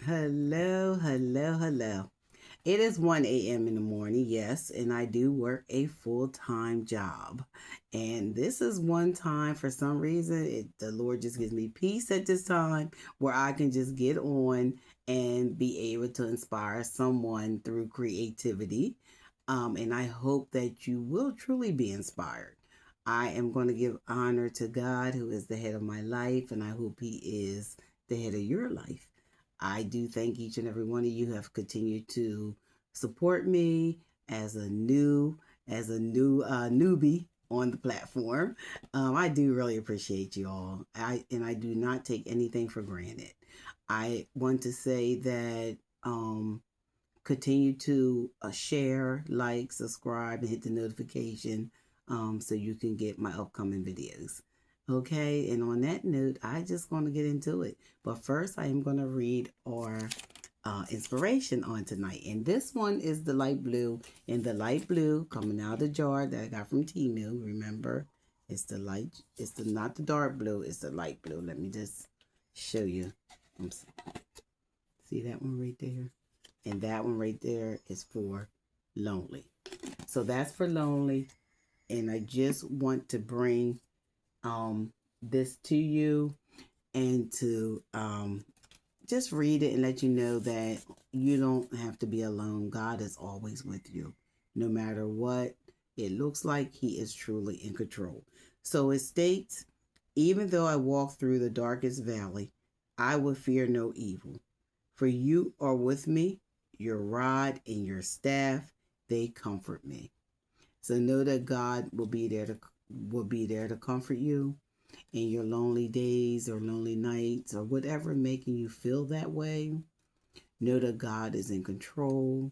Hello, hello, hello. It is 1 a.m. in the morning, yes, and I do work a full time job. And this is one time, for some reason, the Lord just gives me peace at this time where I can just get on and be able to inspire someone through creativity. And I hope that you will truly be inspired. I am going to give honor to God, who is the head of my life, and I hope He is the head of your life. I do thank each and every one of you who have continued to support me as a newbie on the platform. I do really appreciate you all. I do not take anything for granted. I want to say that continue to share, like, subscribe, and hit the notification so you can get my upcoming videos. Okay, and on that note, I just want to get into it. But first, I am going to read our inspiration on tonight. And this one is the light blue. And the light blue coming out of the jar that I got from Temu. Remember, it's the not the dark blue, it's the light blue. Let me just show you. See that one right there? And that one right there is for lonely. So that's for lonely. And I just want to bring this to you and to just read it and let you know that you don't have to be alone. God is always with you. No matter what it looks like, He is truly in control. So it states, even though I walk through the darkest valley, I will fear no evil. For you are with me, your rod and your staff, they comfort me. So know that God will be there to comfort you in your lonely days or lonely nights or whatever making you feel that way. Know that God is in control.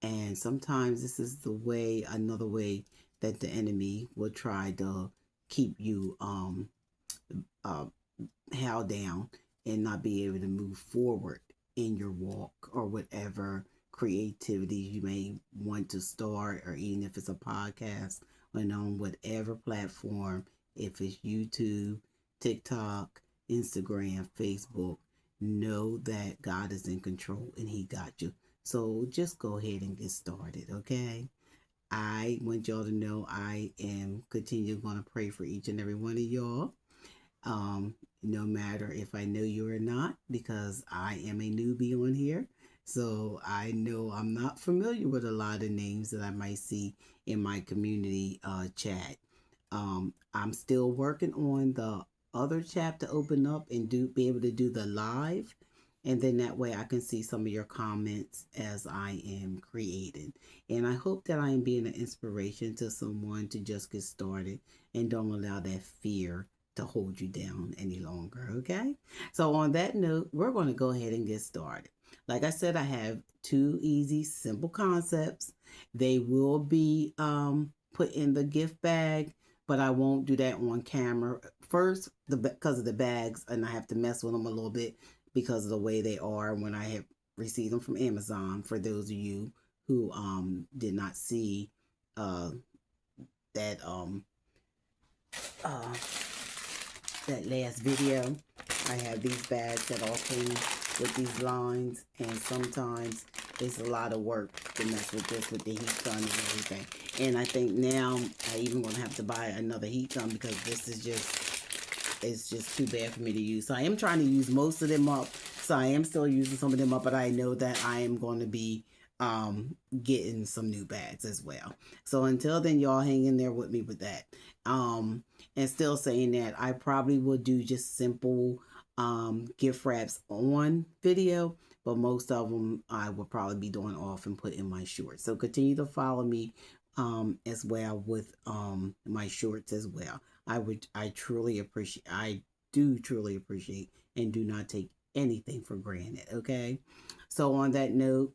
And sometimes this is another way that the enemy will try to keep you uh, held down and not be able to move forward in your walk or whatever creativity you may want to start, or even if it's a podcast and on whatever platform, if it's YouTube, TikTok, Instagram, Facebook, know that God is in control and He got you. So just go ahead and get started, okay? I want y'all to know I am continuing going to pray for each and every one of y'all, no matter if I know you or not, because I am a newbie on here. So I know I'm not familiar with a lot of names that I might see in my community chat. I'm still working on the other chat to open up and be able to do the live. And then that way I can see some of your comments as I am creating. And I hope that I am being an inspiration to someone to just get started and don't allow that fear to hold you down any longer, okay? So on that note, we're going to go ahead and get started. Like I said, I have two easy, simple concepts. They will be put in the gift bag, but I won't do that on camera. First, because of the bags, and I have to mess with them a little bit because of the way they are when I have received them from Amazon. For those of you who did not see that uh, that last video, I have these bags that all came with these lines, and sometimes it's a lot of work to mess with this with the heat gun and everything. And I think now I even gonna have to buy another heat gun because this is it's just too bad for me to use. So I am trying to use most of them up. So I am still using some of them up, but I know that I am going to be getting some new bags as well. So until then, y'all hang in there with me with that. And still saying that I probably will do just simple gift wraps on video, but most of them I will probably be doing off and put in my shorts. So continue to follow me as well with my shorts as well. I do truly appreciate and do not take anything for granted, okay? So on that note,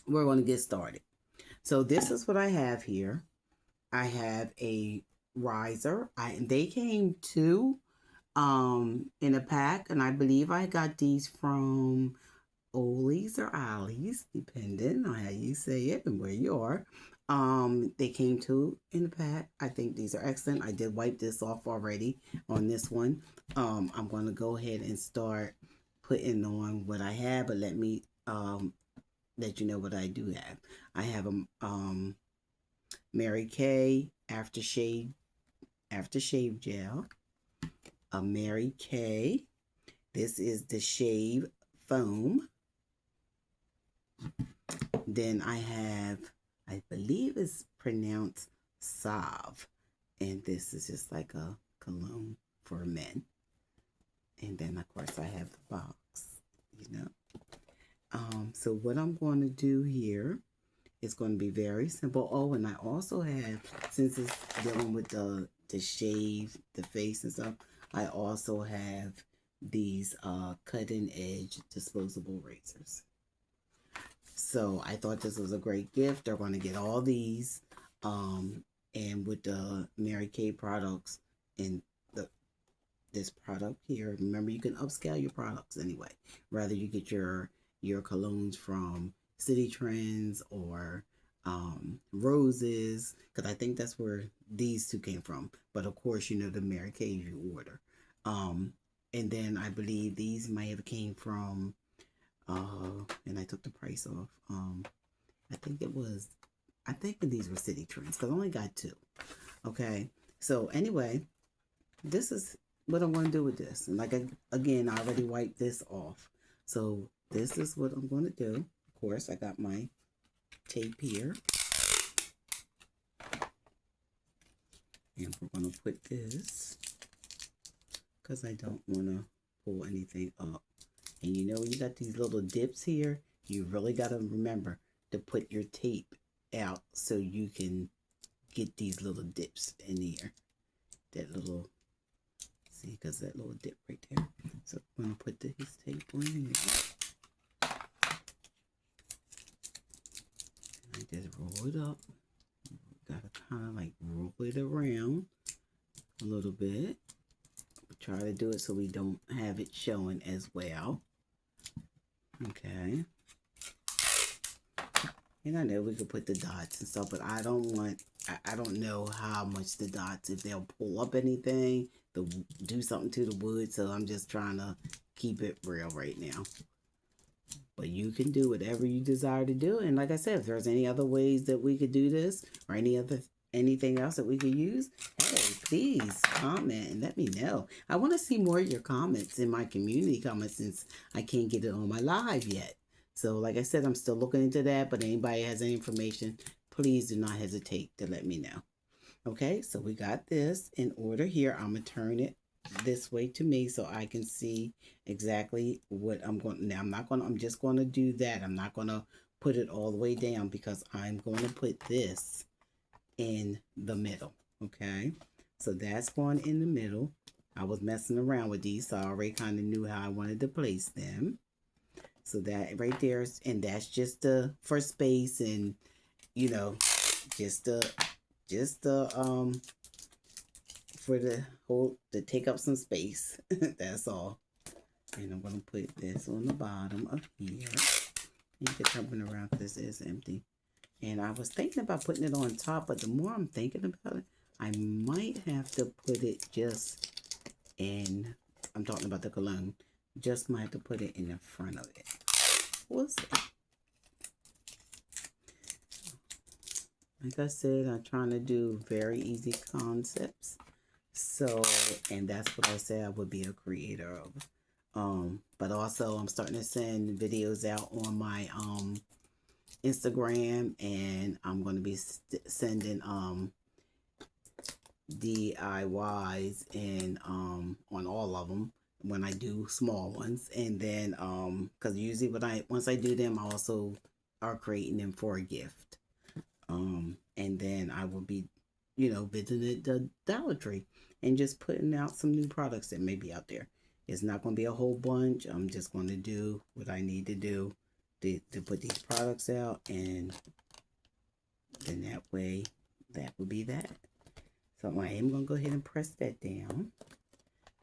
we're going to get started. So this is what I have here. I have a riser. They came two in a pack, and I believe I got these from Ollie's or Ollie's, depending on how you say it and where you are. They came two in a pack. I think these are excellent. I did wipe this off already on this one. I'm going to go ahead and start putting on what I have, but let me let you know what I do have. I have a Mary Kay aftershave gel, a Mary Kay. This is the shave foam. Then I have, I believe it's pronounced Salve, and this is just like a cologne for men. And then of course I have the box, you know. So what I'm going to do here is going to be very simple. Oh, and I also have, since it's dealing with the shave, the face and stuff, I also have these cutting edge disposable razors. So I thought this was a great gift. They're going to get all these, and with the Mary Kay products and this product here. Remember, you can upscale your products anyway. Rather you get your colognes from City Trends or Roses, because I think that's where these two came from. But of course, you know, the Mary Kay you order. And then I believe these might have came from and I took the price off. I think these were City Trends because I only got 2. Okay, so anyway, this is what I'm going to do with this. And like again, I already wiped this off. So this is what I'm going to do. Of course, I got my tape here. And we're going to put this, because I don't want to pull anything up. And you know, when you got these little dips here, you really got to remember to put your tape out so you can get these little dips in here. That little, see, because that little dip right there. So I'm going to put this tape on here. And I just roll it up. Got to kind of like roll it around a little bit. Try to do it so we don't have it showing as well. Okay. And I know we could put the dots and stuff, but I don't know how much the dots, if they'll pull up anything, to do something to the wood. So I'm just trying to keep it real right now. But you can do whatever you desire to do. And like I said, if there's any other ways that we could do this or anything else that we could use, hey, please comment and let me know. I want to see more of your comments in my community comments, since I can't get it on my live yet. So like I said, I'm still looking into that, but anybody has any information, please do not hesitate to let me know. Okay, so we got this in order here. I'm going to turn it this way to me so I can see exactly what I'm going. Now I'm just going to do that. I'm not going to put it all the way down, because I'm going to put this in the middle. Okay, so that's going in the middle. I was messing around with these, so I already kind of knew how I wanted to place them. So that right there is, and that's just for space, and you know, just for the whole, to take up some space. That's all. And I'm gonna put this on the bottom of here. You can turn it around because this is empty. And I was thinking about putting it on top, but the more I'm thinking about it, I might have to put it just in, I'm talking about the cologne, just might have to put it in the front of it. We'll see. Like I said, I'm trying to do very easy concepts. So, and that's what I said I would be a creator of. But also I'm starting to send videos out on my Instagram, and I'm going to be sending DIYs and on all of them when I do small ones. And then because usually once I do them, I also are creating them for a gift. And then I will be, you know, visiting the Dollar Tree and just putting out some new products that may be out there. It's not going to be a whole bunch. I'm just going to do what I need to do to put these products out, and then that way, that would be that. So I am going to go ahead and press that down,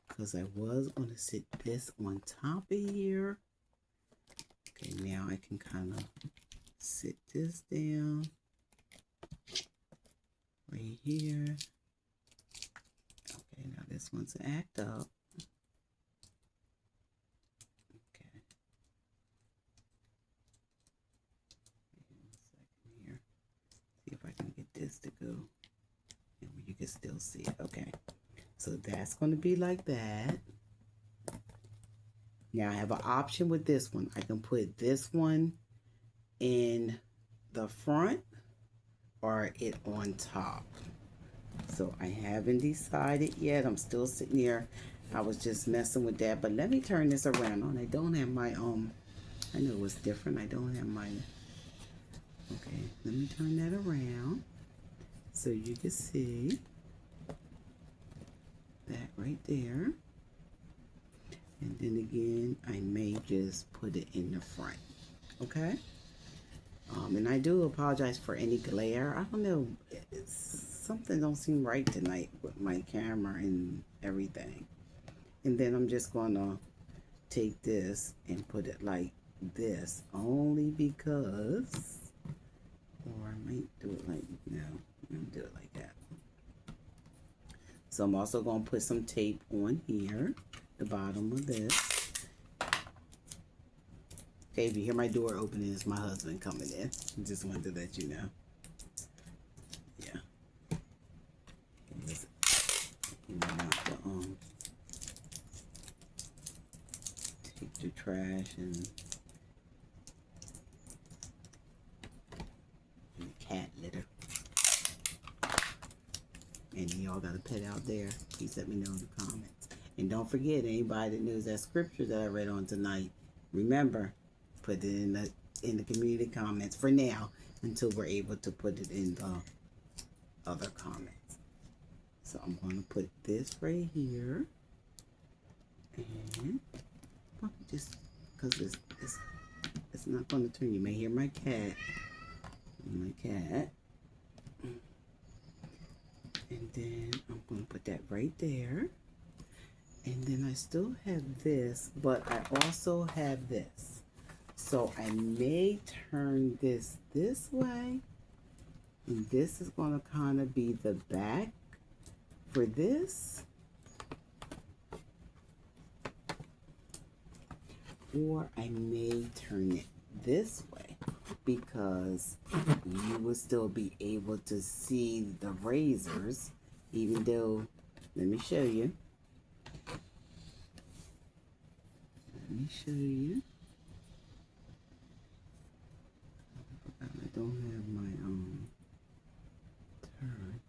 because I was going to sit this on top of here. Okay, now I can kind of sit this down right here. Okay, now this one's act up. still see it. Okay. So that's going to be like that. Now I have an option with this one. I can put this one in the front or it on top. So I haven't decided yet. I'm still sitting here. I was just messing with that. But let me turn this around. Oh, I don't have my, I know it's different. I don't have my, okay. Let me turn that around so you can see that right there. And then again, I may just put it in the front. Okay? And I do apologize for any glare. I don't know. Something don't seem right tonight with my camera and everything. And then I'm just going to take this and put it like this. Only because... Or I might do it like... No. I'm going to do it like that. So I'm also going to put some tape on here. The bottom of this. Okay, if you hear my door opening, it's my husband coming in. Just wanted to let you know. Yeah. You want to take the trash and the cat litter. And y'all got a pet out there, please let me know in the comments. And don't forget, anybody that knows that scripture that I read on tonight, remember, put it in the community comments for now until we're able to put it in the other comments. So I'm going to put this right here, and just because it's not going to turn. You may hear my cat, and then I'm going to put that right there. And then I still have this, but I also have this. So I may turn this way. And this is going to kind of be the back for this. Or I may turn it this way because you will still be able to see the razors, even though, let me show you. Let me show you. I don't have my turn.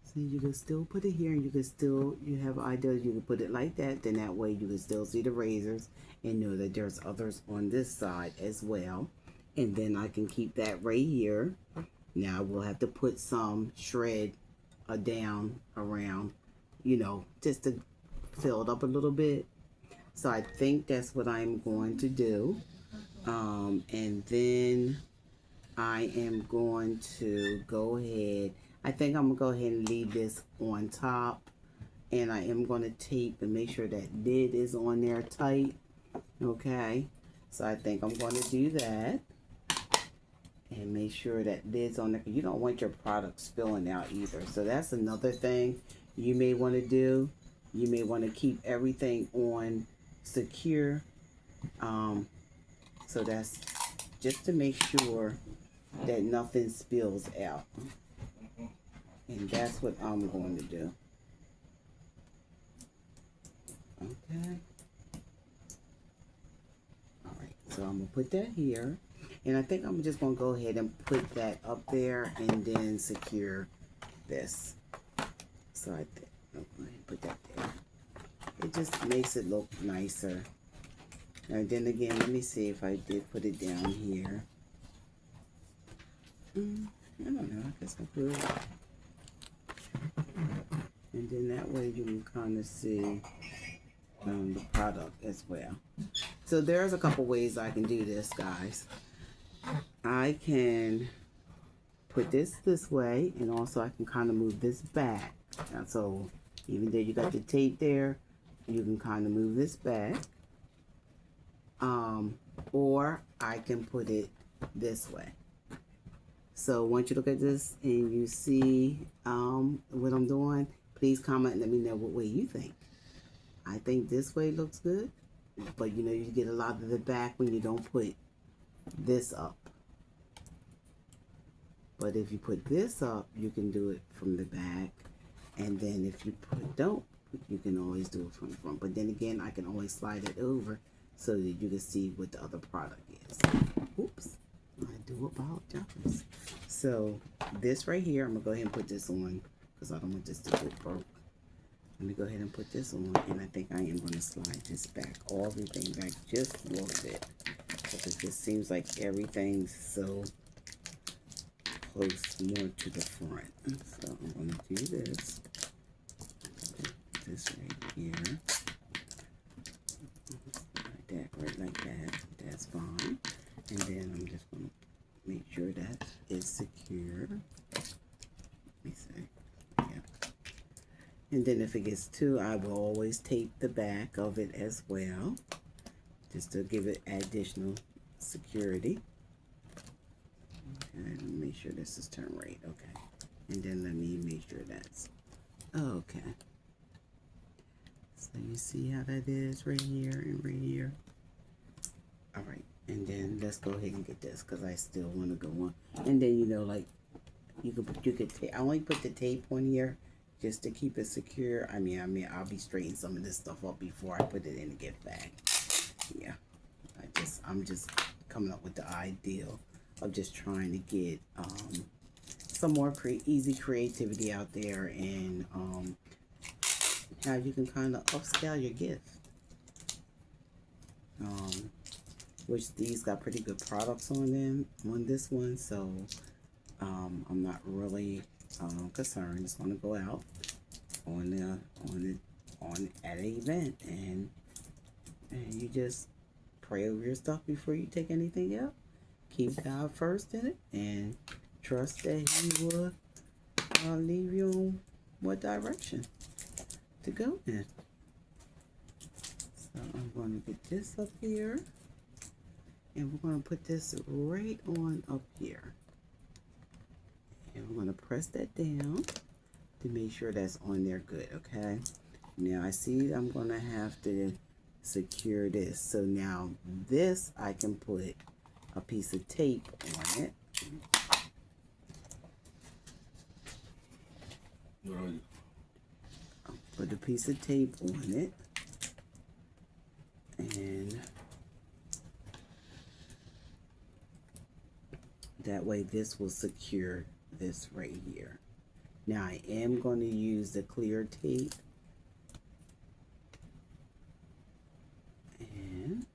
See, you can still put it here, and you can still, you have an idea, you can put it like that, then that way you can still see the razors and know that there's others on this side as well. And then I can keep that right here. Now we'll have to put some shred down around, you know, just to fill it up a little bit. So I think that's what I'm going to do. And then I am going to go ahead. I think I'm going to go ahead and leave this on top. And I am going to tape and make sure that lid is on there tight. Okay. So I think I'm going to do that. And make sure that lid's on there. You don't want your product spilling out either. So that's another thing you may want to do. You may want to keep everything on secure. So that's just to make sure that nothing spills out. And that's what I'm going to do. Okay. Alright, so I'm going to put that here. And I think I'm just going to go ahead and put that up there and then secure this. So I think I'm going to put that there. It just makes it look nicer. And then again, let me see if I did put it down here. I don't know, I guess I could. And then that way you can kind of see the product as well. So there's a couple ways I can do this, guys. I can put this way, and also I can kind of move this back. And so even though you got the tape there, you can kind of move this back. Or I can put it this way. So once you look at this and you see what I'm doing, please comment and let me know what way you think. I think this way looks good, but you know, you get a lot of the back when you don't put this up. But if you put this up, you can do it from the back. And then if you don't, you can always do it from the front. But then again, I can always slide it over so that you can see what the other product is. Oops, I do apologize. So this right here, I'm gonna go ahead and put this on because I don't want this to get broke. Let me go ahead and put this on, and I think I am gonna slide this back, everything back just a little bit, because it just seems like everything's so close more to the front. So I'm gonna do this. Put this right here. Like that. That's fine. And then I'm just gonna make sure that it's secure. Let me see. Yeah. And then if it gets too, I will always tape the back of it as well, just to give it additional security. Okay, let me make sure this is turned right. Okay. And then let me make sure that's okay. So you see how that is right here and right here. All right, and then let's go ahead and get this because I still want to go on. And then, you know, like you could take. I only put the tape on here just to keep it secure. I mean, I'll be straightening some of this stuff up before I put it in the gift bag. Yeah, I'm just coming up with the ideal of just trying to get some more easy creativity out there, and how you can kind of upscale your gift. Which these got pretty good products on them on this one, so I'm not really concerned. It's going to go out on at an event, and you just pray over your stuff before you take anything out. Keep God first in it, and trust that He will leave you on what direction to go in. So I'm going to get this up here. And we're going to put this right on up here. And we're going to press that down to make sure that's on there good, okay? Now I see I'm going to have to secure this. So now this, I can put a piece of tape on it. I'll put a piece of tape on it. And that way this will secure this right here. Now I am going to use the clear tape, and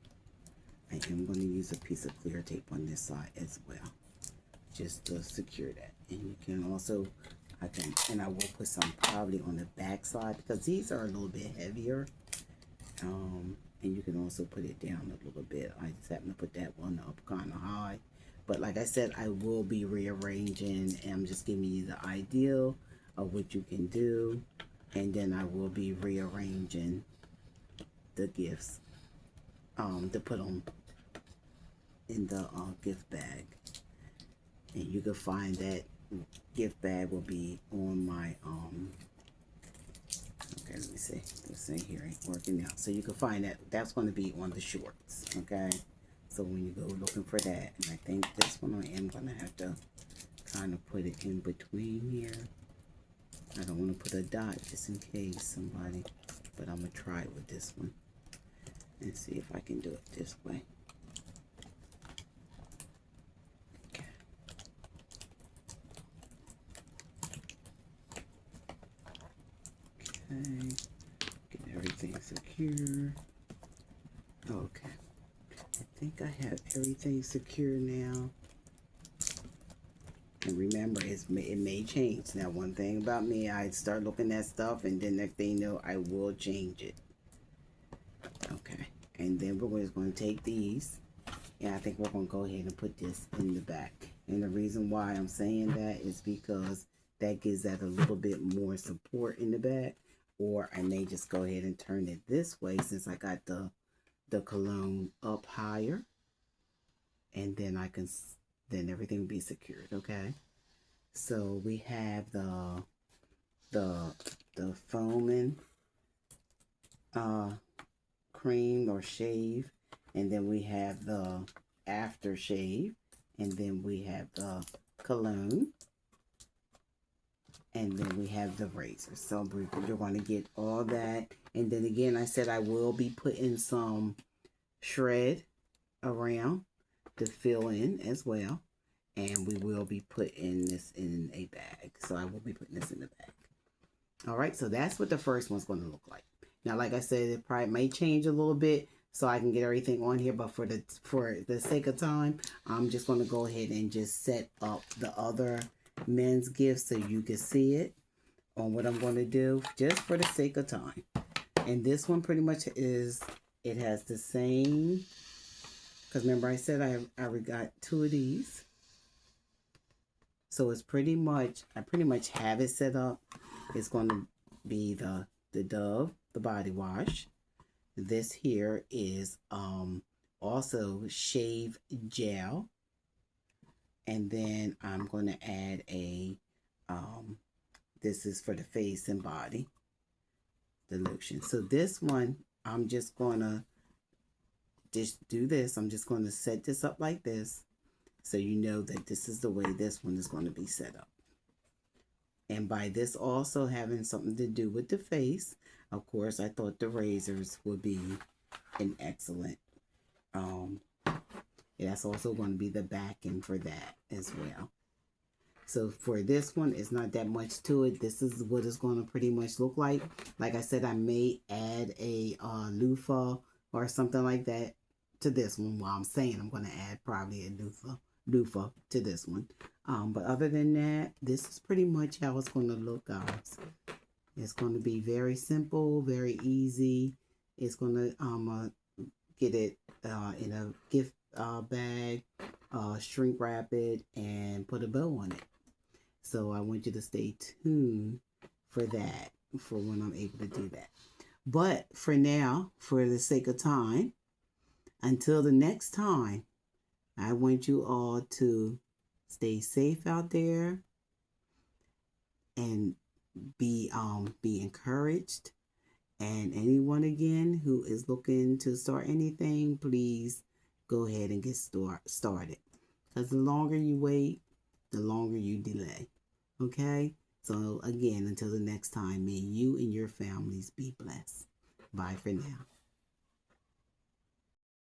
I am going to use a piece of clear tape on this side as well, just to secure that. And you can also, and I will put some probably on the back side because these are a little bit heavier. And you can also put it down a little bit. I just happen to put that one up kind of high. But like I said, I will be rearranging, and I'm just giving you the ideal of what you can do. And then I will be rearranging the gifts to put on in the gift bag. And you can find that gift bag will be on my, okay, let me see. This thing here ain't working out. So you can find that, that's going to be on the shorts, okay? So when you go looking for that, and I think this one I am going to have to kind of put it in between here. I don't want to put a dot just in case somebody, but I'm going to try it with this one and see if I can do it this way. Okay. Okay. Get everything secure. Okay. I think I have everything secure now. And remember, it may change. Now, one thing about me, I start looking at stuff, and then next thing you know, I will change it. Okay. And then we're just going to take these. And I think we're going to go ahead and put this in the back. And the reason why I'm saying that is because that gives that a little bit more support in the back. Or I may just go ahead and turn it this way since I got the cologne up higher, and then I can, then everything will be secured. Okay, so we have the foaming cream or shave, and then we have the aftershave, and then we have the cologne, And then we have the razor. So you're going to get all that. And then again, I said I will be putting some shred around to fill in as well. And we will be putting this in a bag. So I will be putting this in the bag. All right, so that's what the first one's going to look like. Now, like I said, it probably may change a little bit so I can get everything on here. But for the sake of time, I'm just going to go ahead and just set up the other men's gifts so you can see it on what I'm going to do just for the sake of time. And this one pretty much is, it has the same, because remember I said I got 2 of these. So it's pretty much, I pretty much have it set up. It's going to be the Dove, the body wash. This here is also shave gel. And then I'm going to add a, this is for the face and body, the lotion. So this one, I'm just going to just do this. I'm just going to set this up like this. So you know that this is the way this one is going to be set up. And by this also having something to do with the face, of course, I thought the razors would be an excellent, that's also going to be the backing for that as well. So for this one, it's not that much to it. This is what it's going to pretty much look like. Like I said, I may add a loofah or something like that to this one. While I'm saying I'm going to add probably a loofah to this one. But other than that, this is pretty much how it's going to look, guys. It's going to be very simple, very easy. It's going to get it in a gift bag, shrink wrap it, and put a bow on it. So I want you to stay tuned for that, for when I'm able to do that. But for now, for the sake of time, until the next time, I want you all to stay safe out there and be encouraged. And anyone again who is looking to start anything, please go ahead and get started. Because the longer you wait, the longer you delay. Okay? So again, until the next time, may you and your families be blessed. Bye for now.